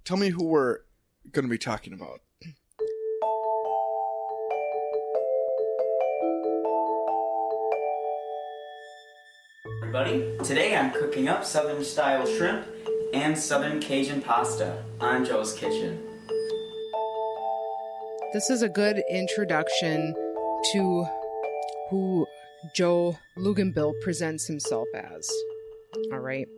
Tell me who we're going to be talking about. Everybody, today I'm cooking up Southern style shrimp and Southern Cajun pasta on Joe's Kitchen. This is a good introduction to who Joe Luginbill presents himself as. All right.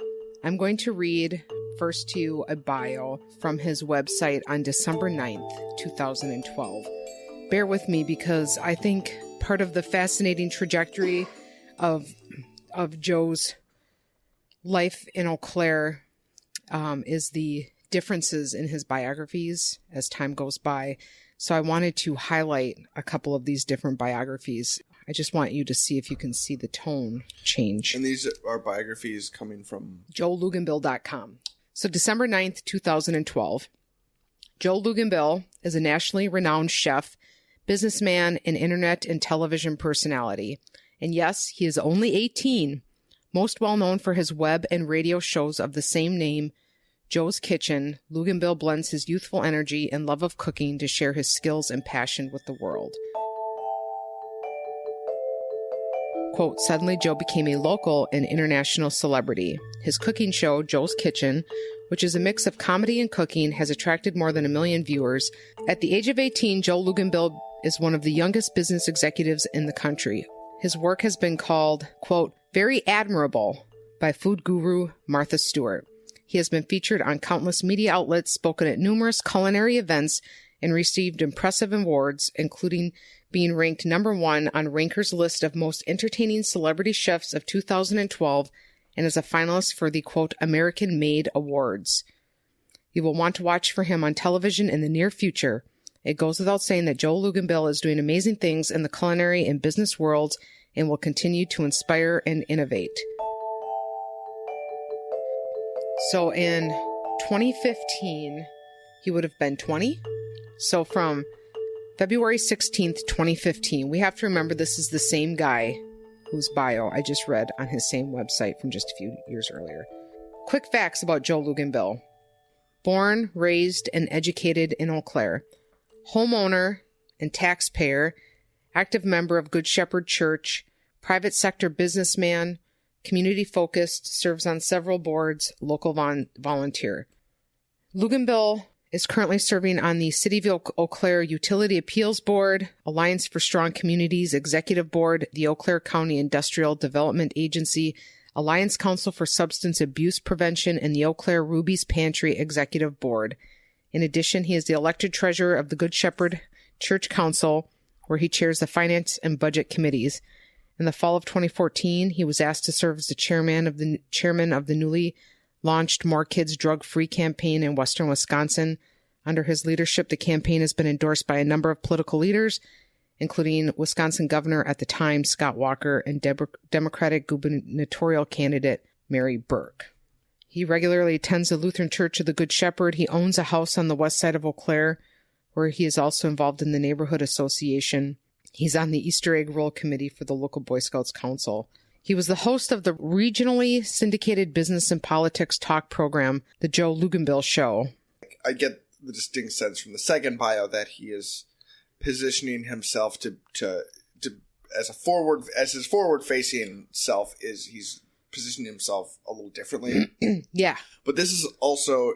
I'm going to read first to you a bio from his website on December 9th, 2012. Bear with me because I think part of the fascinating trajectory of Joe's life in Eau Claire is the differences in his biographies as time goes by. So I wanted to highlight a couple of these different biographies. I just want you to see if you can see the tone change. And these are biographies coming from JoeLuginbill.com. So December 9th, 2012, Joe Luginbill is a nationally renowned chef, businessman, and internet and television personality. And yes, he is only 18, most well known for his web and radio shows of the same name, Joe's Kitchen. Luginbill blends his youthful energy and love of cooking to share his skills and passion with the world. Quote, suddenly Joe became a local and international celebrity. His cooking show, Joe's Kitchen, which is a mix of comedy and cooking, has attracted more than 1 million viewers. At the age of 18, Joe Luginbill is one of the youngest business executives in the country. His work has been called, quote, very admirable by food guru Martha Stewart. He has been featured on countless media outlets, spoken at numerous culinary events, and received impressive awards, including being ranked number 1 on Ranker's list of most entertaining celebrity chefs of 2012 and as a finalist for the, quote, American Made Awards. You will want to watch for him on television in the near future. It goes without saying that Joe Luginbill is doing amazing things in the culinary and business worlds and will continue to inspire and innovate. So in 2015, he would have been 20. So from February 16th, 2015, we have to remember this is the same guy whose bio I just read on his same website from just a few years earlier. Quick facts about Joe Luginbill. Born, raised, and educated in Eau Claire. Homeowner and taxpayer, active member of Good Shepherd Church, private sector businessman, community-focused, serves on several boards, local volunteer. Luginbill is currently serving on the City of Eau Claire Utility Appeals Board, Alliance for Strong Communities Executive Board, the Eau Claire County Industrial Development Agency, Alliance Council for Substance Abuse Prevention, and the Eau Claire Ruby's Pantry Executive Board. In addition, he is the elected treasurer of the Good Shepherd Church Council, where he chairs the finance and budget committees. In the fall of 2014, he was asked to serve as the chairman of the newly launched More Kids Drug-Free campaign in western Wisconsin. Under his leadership, the campaign has been endorsed by a number of political leaders, including Wisconsin Governor at the time, Scott Walker, and Democratic gubernatorial candidate, Mary Burke. He regularly attends the Lutheran Church of the Good Shepherd. He owns a house on the west side of Eau Claire, where he is also involved in the neighborhood association. He's on the Easter egg roll committee for the local Boy Scouts Council. He was the host of the regionally syndicated business and politics talk program, The Joe Luginbill Show. I get the distinct sense from the second bio that he is positioning himself to as his forward facing self is he's positioning himself a little differently. Yeah. But this is also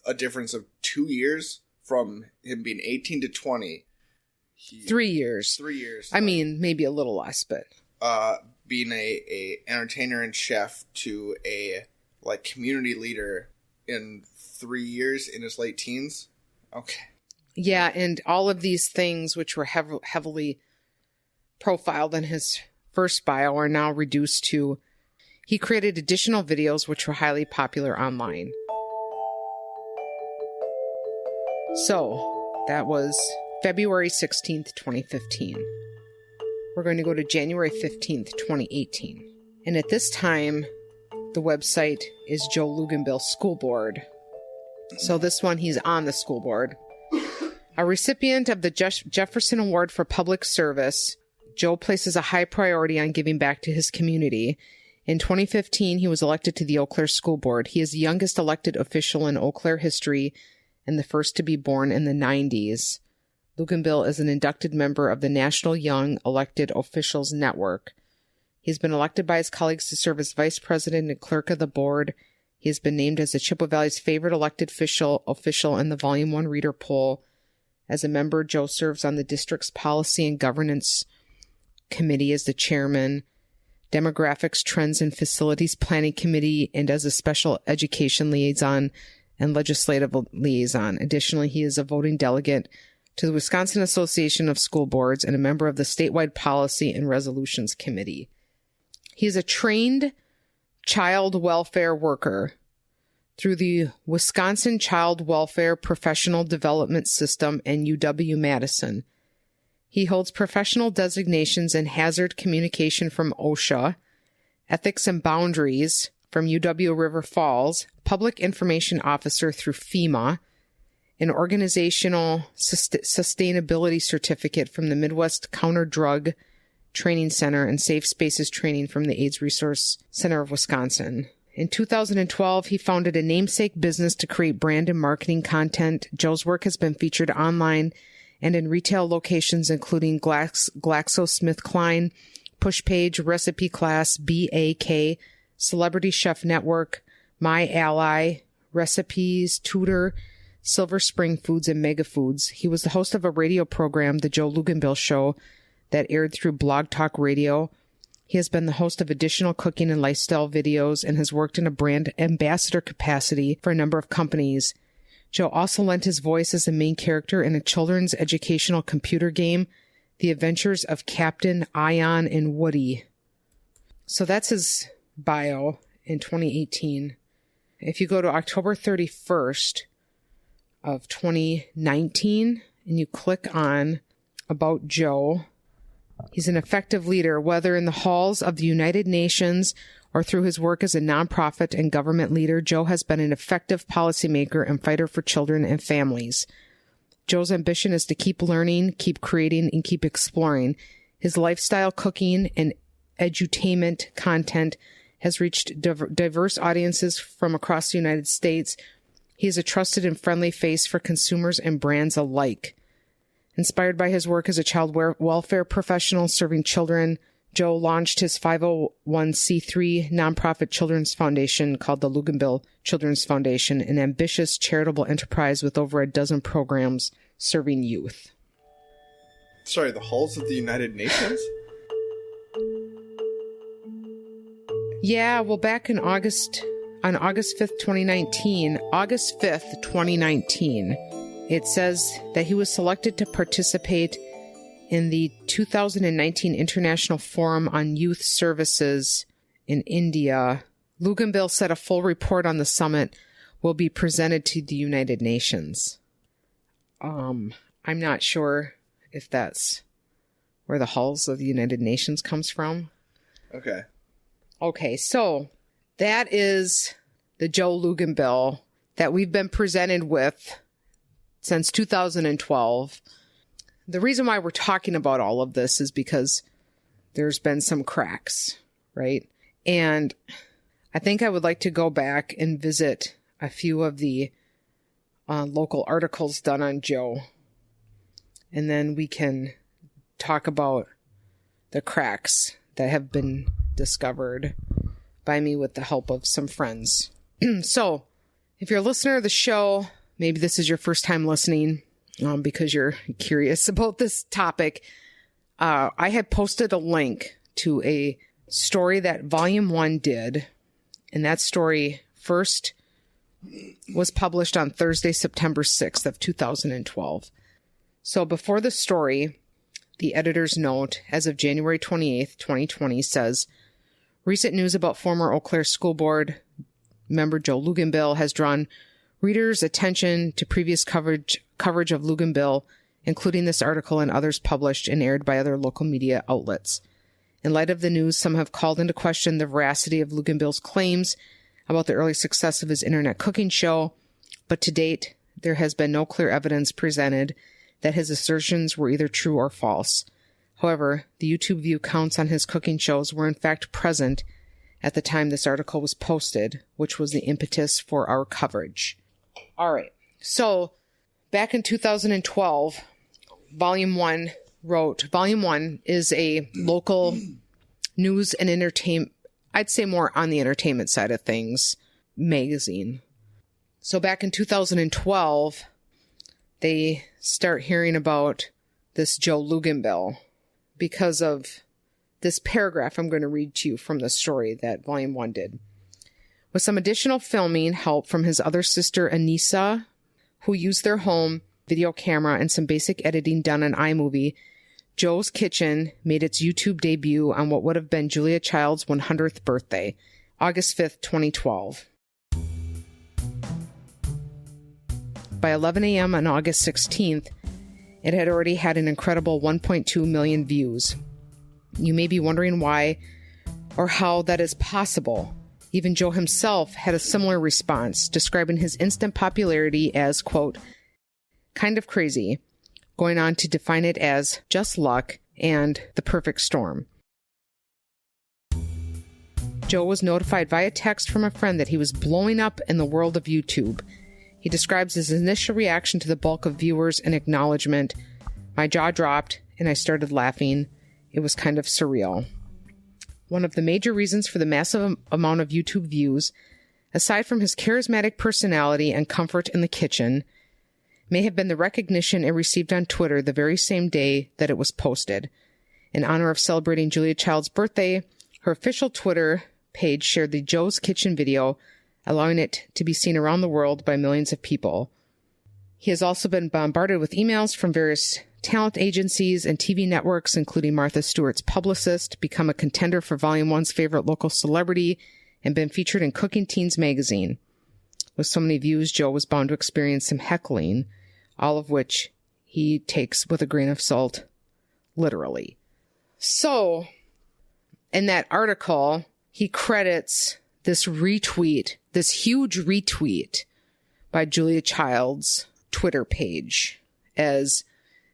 a difference of 2 years from him being 18 to 20. 3 years. 3 years. I mean, maybe a little less, but being a entertainer and chef to a community leader in 3 years in his late teens. Okay. Yeah, and all of these things which were heavily profiled in his first bio are now reduced to he created additional videos which were highly popular online. So, that was February 16th, 2015. We're going to go to January 15th, 2018. And at this time, the website is Joe Luginbill School Board. So this one, he's on the school board. A recipient of the Jefferson Award for Public Service, Joe places a high priority on giving back to his community. In 2015, he was elected to the Eau Claire School Board. He is the youngest elected official in Eau Claire history and the first to be born in the 90s. Luginbill is an inducted member of the National Young Elected Officials Network. He's been elected by his colleagues to serve as vice president and clerk of the board. He has been named as the Chippewa Valley's favorite elected official in the Volume 1 Reader Poll. As a member, Joe serves on the district's Policy and Governance Committee as the chairman, Demographics, Trends, and Facilities Planning Committee, and as a special education liaison and legislative liaison. Additionally, he is a voting delegate to the Wisconsin Association of School Boards and a member of the statewide Policy and Resolutions Committee. He is a trained child welfare worker through the Wisconsin Child Welfare Professional Development System and UW-Madison. He holds professional designations in hazard communication from OSHA, ethics and boundaries from UW-River Falls, public information officer through FEMA, an organizational sustainability certificate from the Midwest Counter Drug Training Center, and Safe Spaces training from the AIDS Resource Center of Wisconsin. In 2012, he founded a namesake business to create brand and marketing content. Joe's work has been featured online and in retail locations including GlaxoSmithKline, Pushpage, Recipe Class, BAK, Celebrity Chef Network, My Ally, Recipes, Tudor, Silver Spring Foods, and Mega Foods. He was the host of a radio program, The Joe Luginbill Show, that aired through Blog Talk Radio. He has been the host of additional cooking and lifestyle videos and has worked in a brand ambassador capacity for a number of companies. Joe also lent his voice as the main character in a children's educational computer game, The Adventures of Captain Ion and Woody. So that's his bio in 2018. If you go to October 31st of 2019 and you click on About Joe, he's an effective leader, whether in the halls of the United Nations or through his work as a nonprofit and government leader. Joe has been an effective policymaker and fighter for children and families. Joe's ambition is to keep learning, keep creating, and keep exploring. His lifestyle, cooking, and edutainment content has reached diverse audiences from across the United States. He is a trusted and friendly face for consumers and brands alike. Inspired by his work as a child welfare professional serving children, Joe launched his 501c3 nonprofit children's foundation called the Luginbill Children's Foundation, an ambitious charitable enterprise with over a dozen programs serving youth. Sorry, the halls of the United Nations? Yeah, well, back in August 5th, 2019, it says that he was selected to participate in the 2019 International Forum on Youth Services in India. Luginbill said a full report on the summit will be presented to the United Nations. I'm not sure if that's where the halls of the United Nations comes from. Okay, so that is the Joe Luginbill that we've been presented with since 2012. The reason why we're talking about all of this is because there's been some cracks, right? And I think I would like to go back and visit a few of the local articles done on Joe. And then we can talk about the cracks that have been discovered by me with the help of some friends. So, if you're a listener of the show, maybe this is your first time listening because you're curious about this topic. I had posted a link to a story that Volume 1 did, and that story first was published on Thursday, September 6th of 2012. So before the story, the editor's note as of January 28th, 2020 says, recent news about former Eau Claire School Board member Joe Luginbill has drawn readers' attention to previous coverage of Luginbill, including this article and others published and aired by other local media outlets. In light of the news, some have called into question the veracity of Luginbill's claims about the early success of his internet cooking show, but to date, there has been no clear evidence presented that his assertions were either true or false. However, the YouTube view counts on his cooking shows were in fact present at the time this article was posted, which was the impetus for our coverage. All right. So back in 2012, Volume 1 wrote, Volume 1 is a local news and entertainment, I'd say more on the entertainment side of things, magazine. So back in 2012, they start hearing about this Joe Luginbill because of this paragraph I'm going to read to you from the story that Volume 1 did. With some additional filming help from his other sister, Anissa, who used their home video camera and some basic editing done on iMovie, Joe's Kitchen made its YouTube debut on what would have been Julia Child's 100th birthday, August 5th, 2012. By 11 a.m. on August 16th, it had already had an incredible 1.2 million views. You may be wondering why or how that is possible. Even Joe himself had a similar response, describing his instant popularity as, quote, kind of crazy, going on to define it as just luck and the perfect storm. Joe was notified via text from a friend that he was blowing up in the world of YouTube. He describes his initial reaction to the bulk of viewers and acknowledgement. My jaw dropped and I started laughing. It was kind of surreal. One of the major reasons for the massive amount of YouTube views, aside from his charismatic personality and comfort in the kitchen, may have been the recognition it received on Twitter the very same day that it was posted. In honor of celebrating Julia Child's birthday, her official Twitter page shared the Joe's Kitchen video, allowing it to be seen around the world by millions of people. He has also been bombarded with emails from various talent agencies and TV networks, including Martha Stewart's publicist, become a contender for Volume 1's favorite local celebrity, and been featured in Cooking Teens magazine. With so many views, Joe was bound to experience some heckling, all of which he takes with a grain of salt, literally. So, in that article, he credits this retweet, this huge retweet by Julia Child's Twitter page as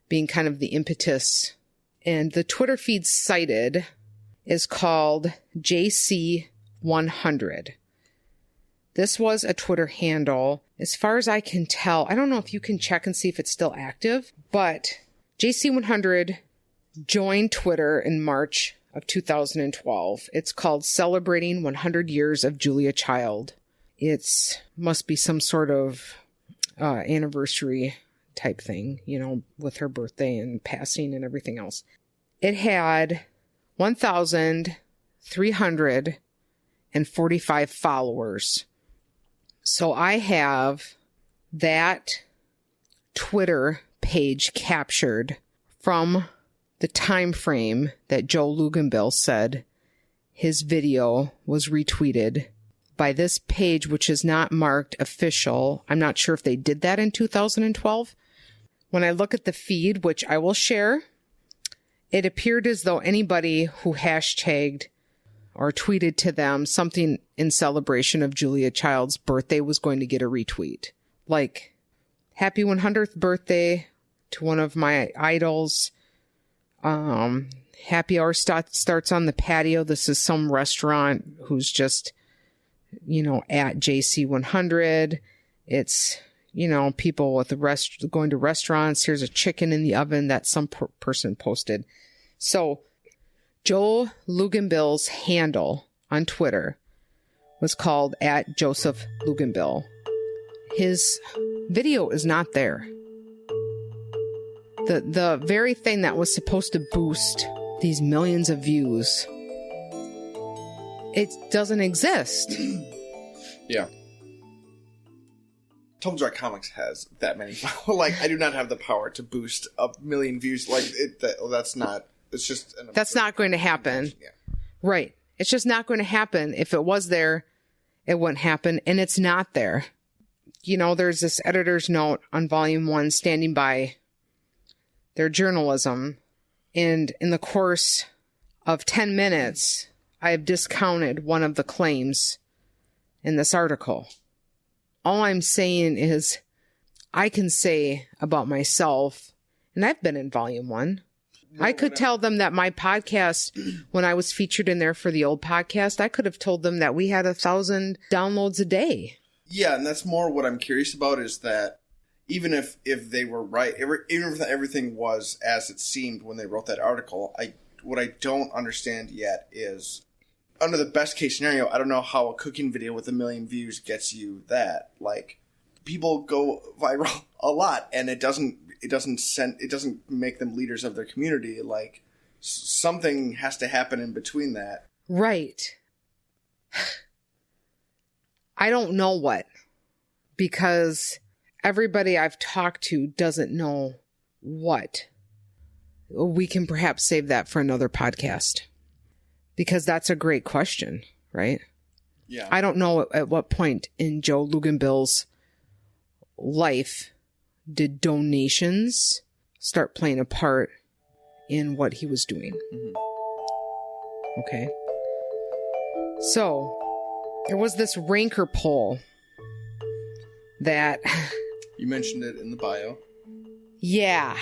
being kind of the impetus. And the Twitter feed cited is called JC100. This was a Twitter handle. As far as I can tell, I don't know if you can check and see if it's still active, but JC100 joined Twitter in March of 2012. It's called Celebrating 100 Years of Julia Child. It's must be some sort of anniversary type thing, you know, with her birthday and passing and everything else. It had 1,345 followers. So I have that Twitter page captured from the time frame that Joe Luginbill said his video was retweeted by this page, which is not marked official. I'm not sure if they did that in 2012. When I look at the feed, which I will share, it appeared as though anybody who hashtagged or tweeted to them something in celebration of Julia Child's birthday was going to get a retweet. Like, happy 100th birthday to one of my idols. Happy hour starts on the patio. This is some restaurant who's just, you know, at JC100. It's, you know, people with going to restaurants. Here's a chicken in the oven that some person posted. So Joe Luginbill's handle on Twitter was called @JosephLuginbill. His video is not there. The very thing that was supposed to boost these millions of views, it doesn't exist. Yeah. Tumblr Comics has that many. Like, I do not have the power to boost a million views. Like, that's not. It's just. That's not going to happen. Yeah. Right. It's just not going to happen. If it was there, it wouldn't happen, and it's not there. You know, there's this editor's note on Volume 1 standing by their journalism, and in the course of 10 minutes, I have discounted one of the claims in this article. All I'm saying is I can say about myself, and I've been in Volume 1, I could tell them that my podcast, when I was featured in there for the old podcast, I could have told them that we had 1,000 downloads a day. Yeah, and that's more what I'm curious about is that even if they were right, even if everything was as it seemed when they wrote that article, what I don't understand yet is, under the best case scenario, I don't know how a cooking video with 1 million views gets you that. Like, people go viral a lot, and it doesn't make them leaders of their community. Like, something has to happen in between that. Right. I don't know what, because everybody I've talked to doesn't know what. We can perhaps save that for another podcast, because that's a great question, right? Yeah. I don't know at what point in Joe Luginbill's life did donations start playing a part in what he was doing. Mm-hmm. Okay. So, there was this ranker poll that... You mentioned it in the bio. Yeah.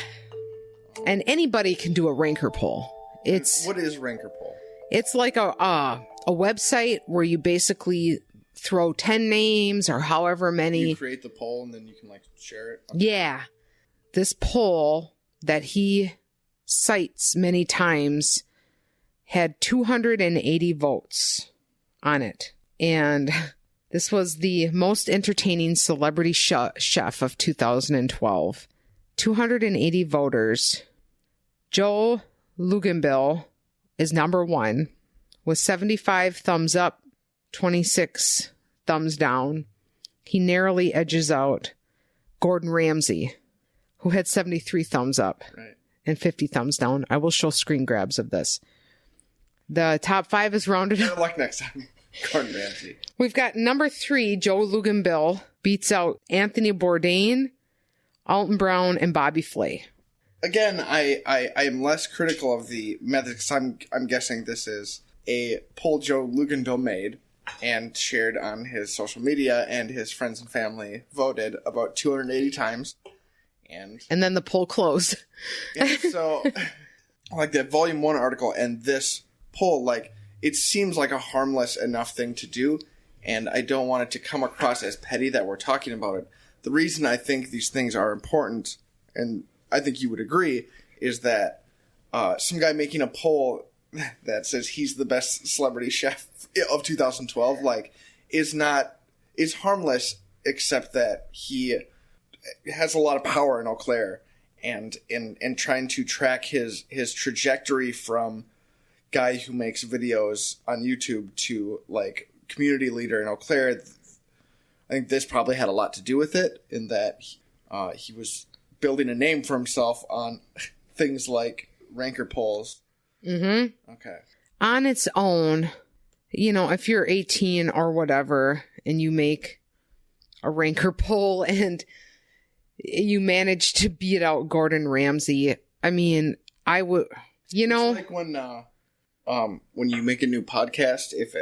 And anybody can do a ranker poll. What is ranker poll? It's like a website where you basically throw 10 names or however many. You create the poll and then you can share it. Okay. Yeah. This poll that he cites many times had 280 votes on it. And this was the most entertaining celebrity chef of 2012. 280 voters. Joe Luginbill is number 1 with 75 thumbs up, 26 thumbs down. He narrowly edges out Gordon Ramsay, who had 73 thumbs up and 50 thumbs down. I will show screen grabs of this. The top 5 is rounded up. Good luck next time. Gordon Ramsay. We've got number 3, Joe Luginbill, beats out Anthony Bourdain, Alton Brown, and Bobby Flay. Again, I am less critical of the methods. I'm guessing this is a poll Joe Luginbill made and shared on his social media, and his friends and family voted about 280 times. And then the poll closed. And so, that Volume 1 article and this poll, it seems like a harmless enough thing to do, and I don't want it to come across as petty that we're talking about it. The reason I think these things are important, and I think you would agree, is that some guy making a poll that says he's the best celebrity chef of 2012, is harmless, except that he has a lot of power in Eau Claire, and in trying to track his trajectory from guy who makes videos on YouTube to community leader in Eau Claire. I think this probably had a lot to do with it, in that he was building a name for himself on things like ranker polls. Mm-hmm. Okay. On its own, if you're 18 or whatever and you make a ranker poll and you manage to beat out Gordon Ramsay, I mean, I would, It's like when you make a new podcast, if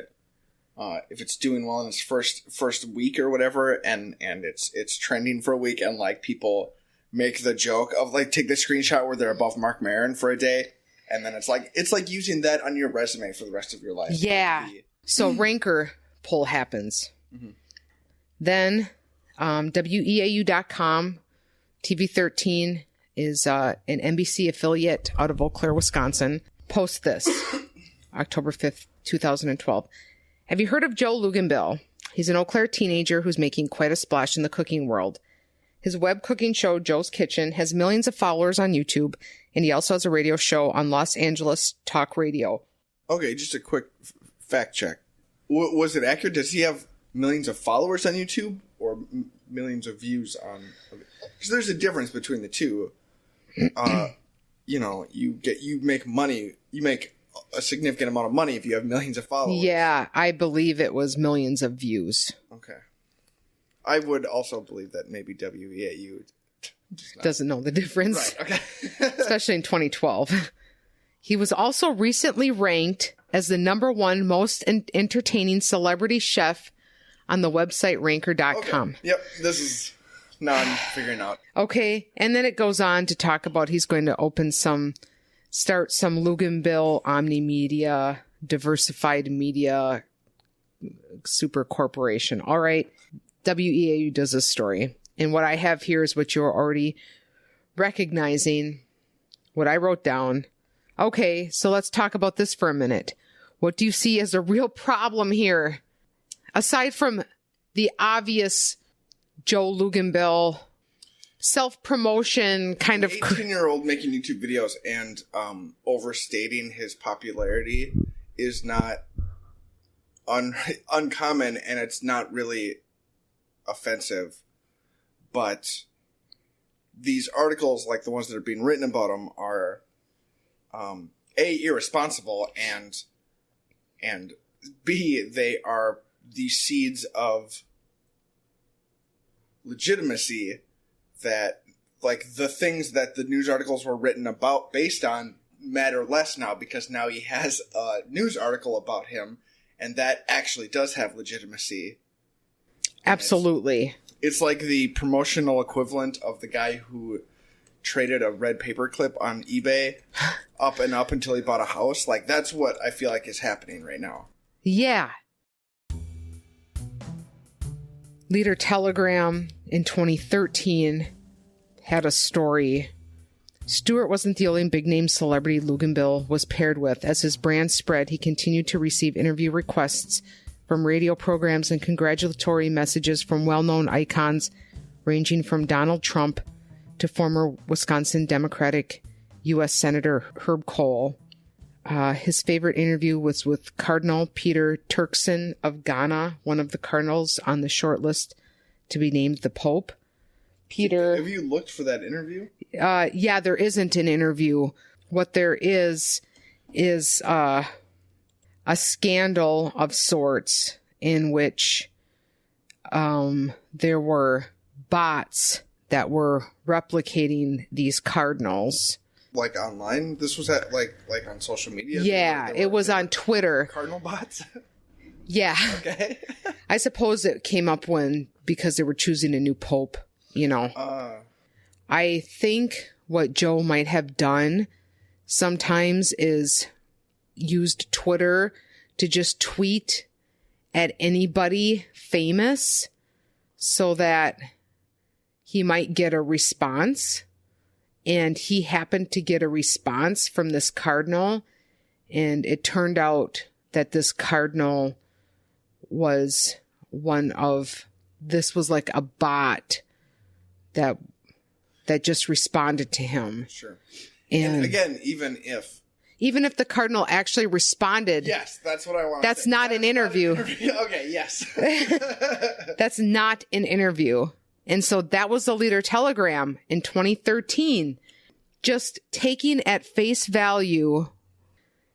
it's doing well in its first week or whatever, and it's trending for a week, and people make the joke of take the screenshot where they're above Mark Maron for a day, and then it's like using that on your resume for the rest of your life. Yeah. So ranker poll happens. Mm-hmm. Then WEAU.com, TV13 is an NBC affiliate out of Eau Claire, Wisconsin. Post this, October 5th, 2012. Have you heard of Joe Luginbill? He's an Eau Claire teenager who's making quite a splash in the cooking world. His web cooking show, Joe's Kitchen, has millions of followers on YouTube, and he also has a radio show on Los Angeles Talk Radio. Okay, just a quick fact check. Was it accurate? Does he have millions of followers on YouTube or millions of views on? Because there's a difference between the two. You make money. You make a significant amount of money if you have millions of followers. Yeah, I believe it was millions of views. Okay. I would also believe that maybe WEAU doesn't know the difference. Right, okay. Especially in 2012. He was also recently ranked as the #1 most entertaining celebrity chef on the website ranker.com. Okay. Yep, this is now I'm figuring out. Okay, and then it goes on to talk about he's going to open some start some Luginbill Omni Media, diversified media, super corporation. All right. WEAU does this story. And what I have here is what you're already recognizing, what I wrote down. Okay, so let's talk about this for a minute. What do you see as a real problem here? Aside from the obvious Joe Luginbill self-promotion kind of... 18-year-old making YouTube videos and overstating his popularity is not uncommon, and it's not really offensive. But these articles, like the ones that are being written about him, are A, irresponsible, and B, they are the seeds of legitimacy that, like, the things that the news articles were written about based on matter less now, because now he has a news article about him, and that actually does have legitimacy. Absolutely. It's like the promotional equivalent of the guy who traded a red paperclip on eBay up and up until he bought a house. Like, that's what I feel like is happening right now. Yeah. Leader Telegram in 2013 had a story. Stewart wasn't the only big-name celebrity Luginbill was paired with. As his brand spread, he continued to receive interview requests from radio programs and congratulatory messages from well-known icons ranging from Donald Trump to former Wisconsin Democratic U.S. Senator Herb Kohl. His favorite interview was with Cardinal Peter Turkson of Ghana, one of the cardinals on the short list to be named the Pope. Peter... Have you looked for that interview? Yeah, there isn't an interview. What there is a scandal of sorts in which there were bots that were replicating these cardinals. Like online? This was at like on social media? Yeah, it was on Twitter. Cardinal bots? Yeah. Okay. I suppose it came up because they were choosing a new pope, you know. I think what Joe might have done sometimes is used Twitter to just tweet at anybody famous so that he might get a response. And he happened to get a response from this cardinal. And it turned out that this cardinal was this was like a bot that just responded to him. Sure. And again, even if the cardinal actually responded. Yes, that's what I want. That's not an interview. Okay, yes. That's not an interview. And so that was the Leader Telegram in 2013. Just taking at face value.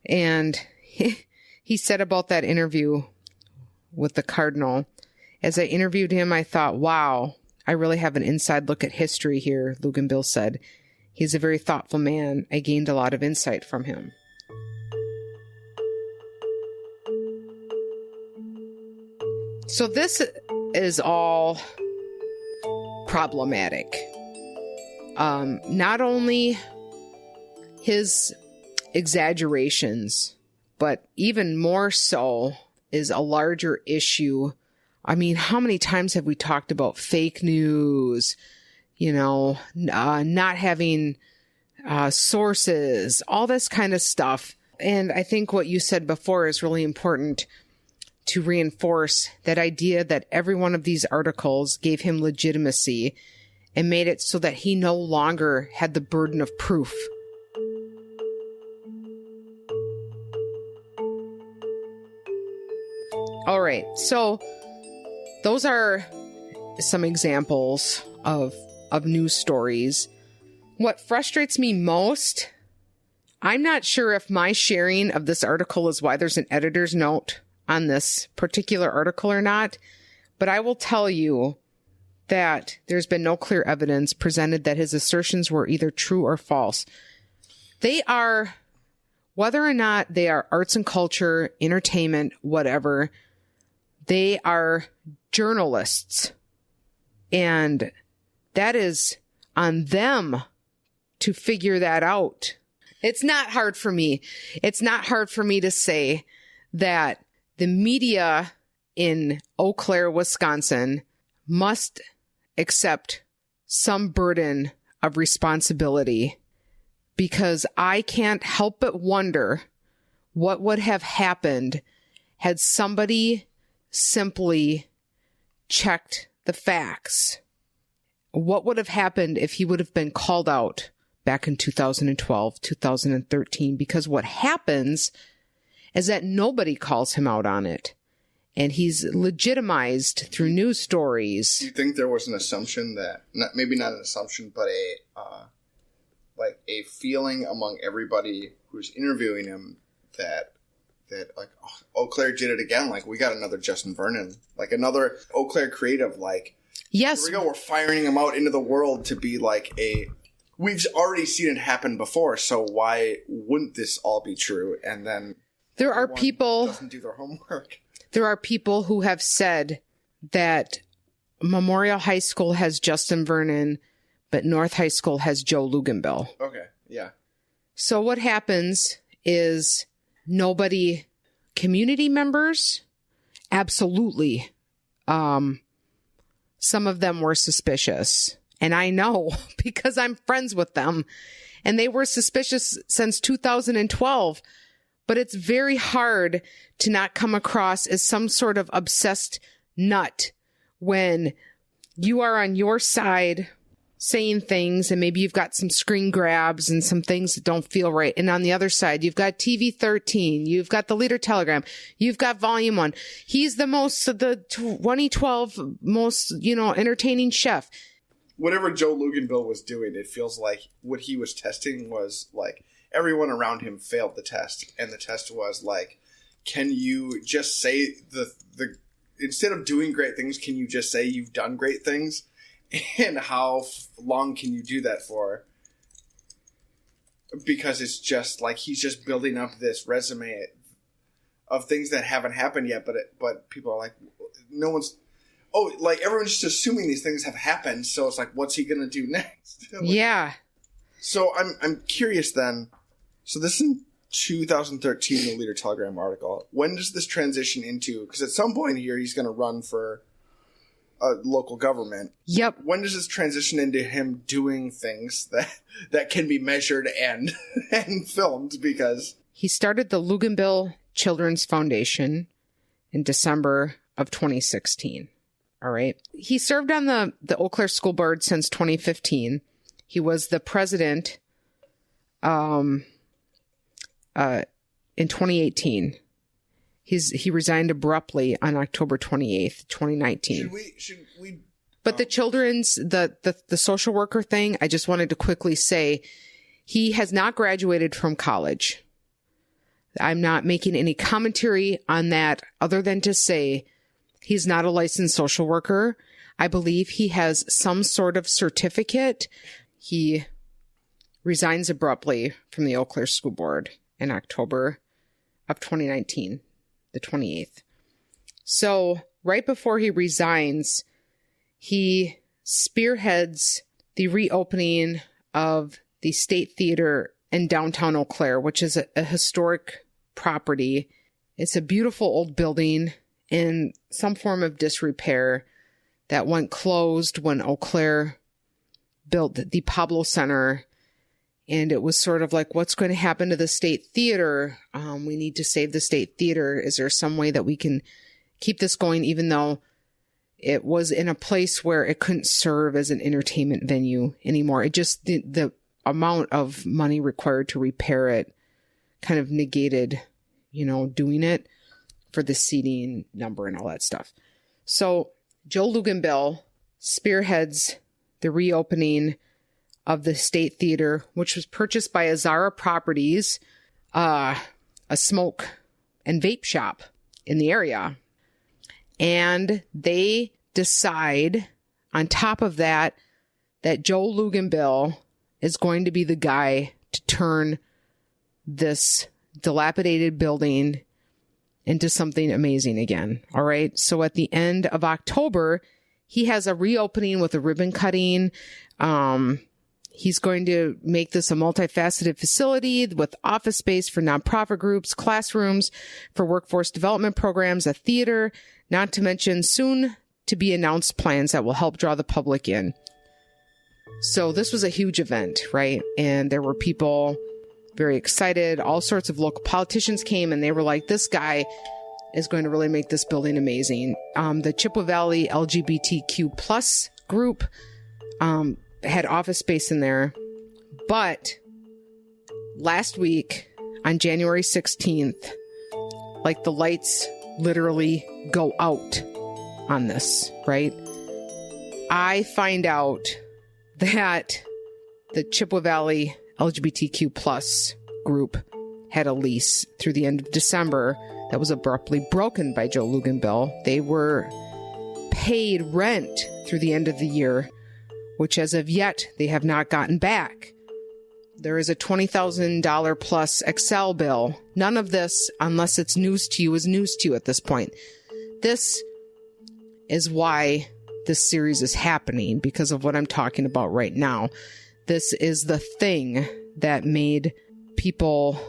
And he said about that interview with the cardinal. As I interviewed him, I thought, wow, I really have an inside look at history here, Luginbill said. He's a very thoughtful man. I gained a lot of insight from him. So this is all problematic. Not only his exaggerations, but even more so is a larger issue. I mean, how many times have we talked about fake news, not having sources, all this kind of stuff. And I think what you said before is really important to reinforce that idea that every one of these articles gave him legitimacy and made it so that he no longer had the burden of proof. All right, so those are some examples of news stories. What frustrates me most, I'm not sure if my sharing of this article is why there's an editor's note on this particular article or not, but I will tell you that there's been no clear evidence presented that his assertions were either true or false. They are, whether or not they are arts and culture, entertainment, whatever, they are journalists. And that is on them to figure that out. It's not hard for me. It's not hard for me to say that the media in Eau Claire, Wisconsin must accept some burden of responsibility, because I can't help but wonder what would have happened had somebody simply checked the facts. What would have happened if he would have been called out back in 2012, 2013? Because what happens is that nobody calls him out on it. And he's legitimized through news stories. Do you think there was an assumption that, maybe not an assumption, but a feeling among everybody who's interviewing him that like, oh, Eau Claire did it again. Like, we got another Justin Vernon, like another Eau Claire creative. Like, yes, here we go. We're firing him out into the world to be like we've already seen it happen before. So why wouldn't this all be true? And then there are people doesn't do their homework. There are people who have said that Memorial High School has Justin Vernon, but North High School has Joe Luginbill. Okay, yeah. So what happens is community members, absolutely. Some of them were suspicious. And I know because I'm friends with them. And they were suspicious since 2012. But it's very hard to not come across as some sort of obsessed nut when you are on your side saying things and maybe you've got some screen grabs and some things that don't feel right. And on the other side, you've got TV 13, you've got the Leader Telegram, you've got Volume 1. He's the 2012 most, entertaining chef. Whatever Joe Luginbill was doing, it feels like what he was testing was like everyone around him failed the test. And the test was like, can you just say the instead of doing great things, can you just say you've done great things? And how long can you do that for? Because it's just like he's just building up this resume of things that haven't happened yet, but people are like, everyone's just assuming these things have happened, so it's like, what's he gonna do next? Yeah. So I'm curious then. So this is in 2013, the Leader Telegram article. When does this transition into? Because at some point here, he's going to run for a local government. Yep. When does this transition into him doing things that can be measured and filmed? Because he started the Luginbill Children's Foundation in December of 2016. All right. He served on the Eau Claire School Board since 2015. He was the president in 2018. He resigned abruptly on October 28th, 2019. Should we But the children's, the social worker thing, I just wanted to quickly say, he has not graduated from college. I'm not making any commentary on that other than to say he's not a licensed social worker. I believe he has some sort of certificate. He resigns abruptly from the Eau Claire School Board in October of 2019, the 28th. So right before he resigns, he spearheads the reopening of the State Theater in downtown Eau Claire, which is a historic property. It's a beautiful old building in some form of disrepair that went closed when Eau Claire built the Pablo Center. And it was sort of like, what's going to happen to the State Theater? We need to save the State Theater. Is there some way that we can keep this going, even though it was in a place where it couldn't serve as an entertainment venue anymore? It just, the amount of money required to repair it kind of negated, doing it for the seating number and all that stuff. So Joe Luginbill spearheads the reopening of the State Theater, which was purchased by Azara Properties, a smoke and vape shop in the area. And they decide, on top of that, that Joe Luginbill is going to be the guy to turn this dilapidated building into something amazing again. All right. So at the end of October, he has a reopening with a ribbon cutting. He's going to make this a multifaceted facility with office space for nonprofit groups, classrooms for workforce development programs, a theater, not to mention soon to be announced plans that will help draw the public in. So this was a huge event, right? And there were people very excited. All sorts of local politicians came and they were like, this guy is going to really make this building amazing. The Chippewa Valley LGBTQ plus group had office space in there. But last week on January 16th, like the lights literally go out on this, right? I find out that the Chippewa Valley LGBTQ plus group had a lease through the end of December that was abruptly broken by Joe Luginbill. They were paid rent through the end of the year, which as of yet they have not gotten back. There is a $20,000 plus Excel bill. None of this, unless it's news to you, is news to you at this point. This is why this series is happening, because of what I'm talking about right now. This is the thing that made people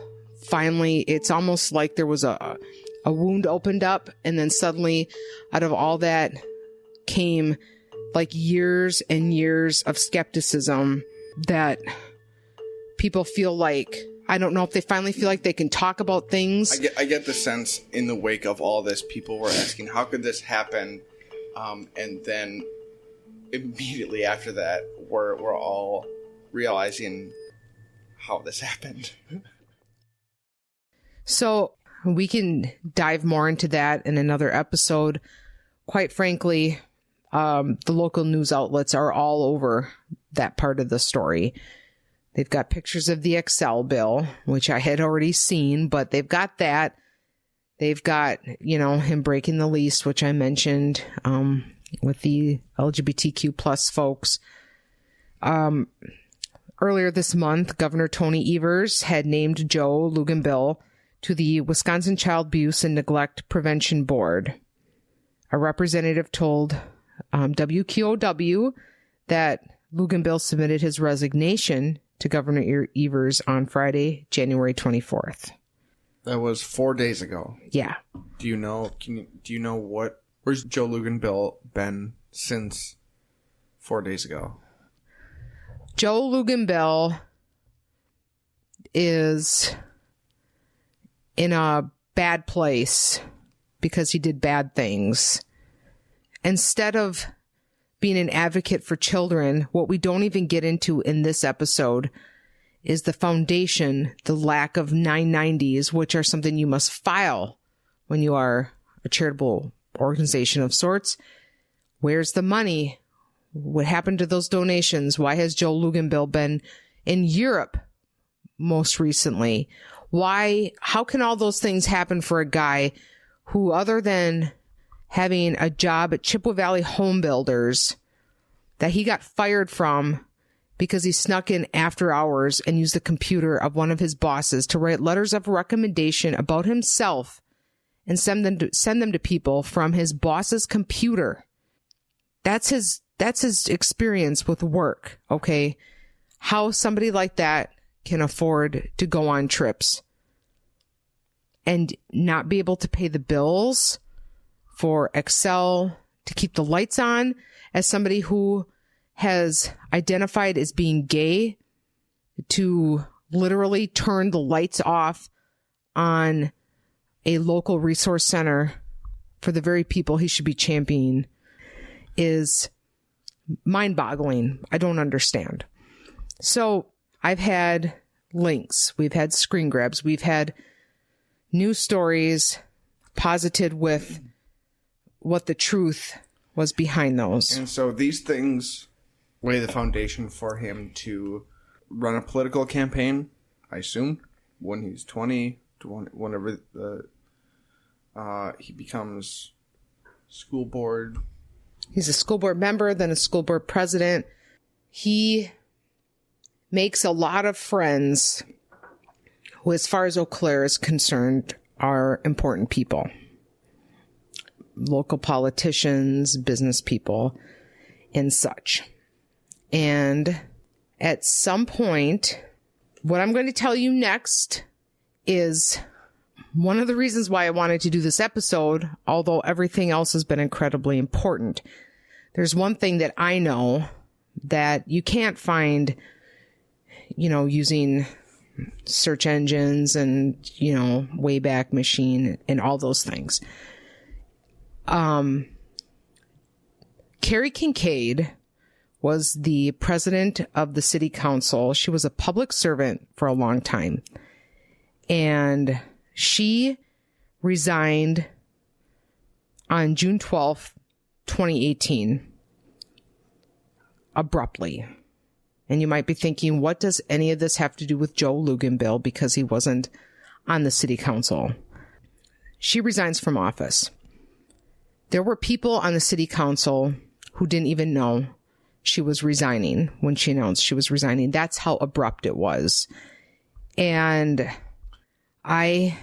finally, it's almost like there was a wound opened up, and then suddenly out of all that came like years and years of skepticism that people feel like, I don't know if they finally feel like they can talk about things. I get the sense in the wake of all this, people were asking, how could this happen? And then immediately after that, we're all realizing how this happened. So we can dive more into that in another episode. Quite frankly, the local news outlets are all over that part of the story. They've got pictures of the Excel bill, which I had already seen, but they've got that. They've got, him breaking the lease, which I mentioned, with the LGBTQ plus folks. Earlier this month, Governor Tony Evers had named Joe Luginbill to the Wisconsin Child Abuse and Neglect Prevention Board. A representative told WQOW that Luginbill submitted his resignation to Governor Evers on Friday, January 24th. That was 4 days ago. Yeah. Do you know where's Joe Luginbill been since 4 days ago? Joe Luginbill is in a bad place because he did bad things. Instead of being an advocate for children, what we don't even get into in this episode is the foundation, the lack of 990s, which are something you must file when you are a charitable organization of sorts. Where's the money? What happened to those donations? Why has Joe Luginbill been in Europe most recently? How can all those things happen for a guy who, other than having a job at Chippewa Valley Home Builders that he got fired from because he snuck in after hours and used the computer of one of his bosses to write letters of recommendation about himself and send them to people from his boss's computer? That's his experience with work, okay? How somebody like that can afford to go on trips and not be able to pay the bills for Excel to keep the lights on, as somebody who has identified as being gay, to literally turn the lights off on a local resource center for the very people he should be championing, is mind-boggling. I don't understand. So I've had links. We've had screen grabs. We've had news stories posited with what the truth was behind those. And so these things lay the foundation for him to run a political campaign, I assume, when he's 20, whenever he becomes school board. He's a school board member, then a school board president. He makes a lot of friends who, as far as Eau Claire is concerned, are important people. Local politicians, business people, and such. And at some point, what I'm going to tell you next is one of the reasons why I wanted to do this episode, although everything else has been incredibly important. There's one thing that I know that you can't find, using search engines and, Wayback Machine and all those things. Carrie Kincaid was the president of the city council. She was a public servant for a long time. And she resigned on June 12th, 2018, abruptly. And you might be thinking, what does any of this have to do with Joe Luginbill, because he wasn't on the city council? She resigns from office. There were people on the city council who didn't even know she was resigning when she announced she was resigning. That's how abrupt it was. And I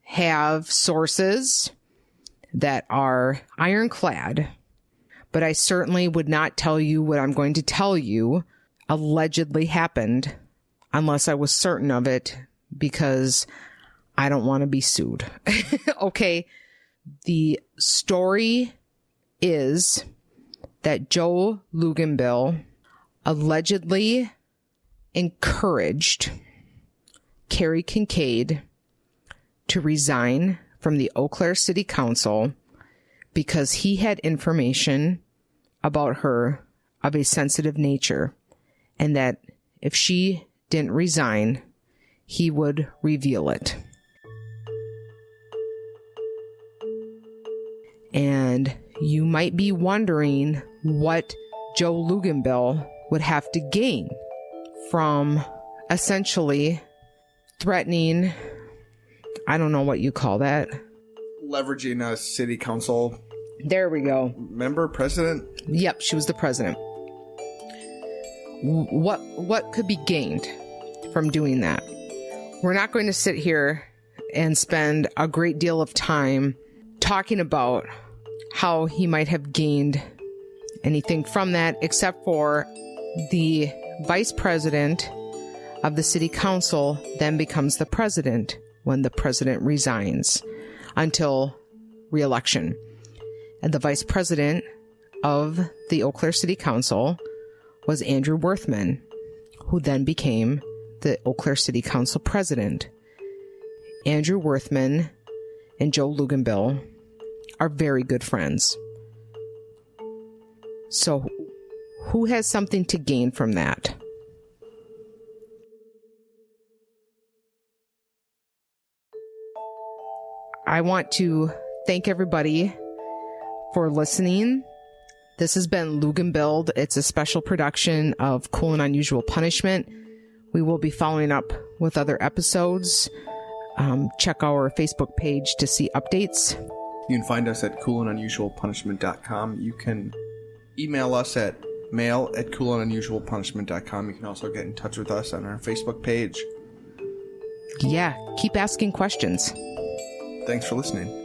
have sources that are ironclad, but I certainly would not tell you what I'm going to tell you allegedly happened unless I was certain of it, because I don't want to be sued. Okay. The story is that Joe Luginbill allegedly encouraged Carrie Kincaid to resign from the Eau Claire City Council because he had information about her of a sensitive nature, and that if she didn't resign, he would reveal it. And you might be wondering what Joe Luginbill would have to gain from essentially threatening, I don't know what you call that. Leveraging a city council. There we go. Member, president? Yep, she was the president. What could be gained from doing that? We're not going to sit here and spend a great deal of time talking about how he might have gained anything from that, except for the vice president of the city council then becomes the president when the president resigns until re-election. And the vice president of the Eau Claire City Council was Andrew Worthman, who then became the Eau Claire City Council president. Andrew Worthman and Joe Luginbill are very good friends. So who has something to gain from that? I want to thank everybody for listening. This has been Luginbilled. It's a special production of Cool and Unusual Punishment. We will be following up with other episodes. Check our Facebook page to see updates. You can find us at coolandunusualpunishment.com. You can email us at mail@coolandunusualpunishment.com. You can also get in touch with us on our Facebook page. Yeah, keep asking questions. Thanks for listening.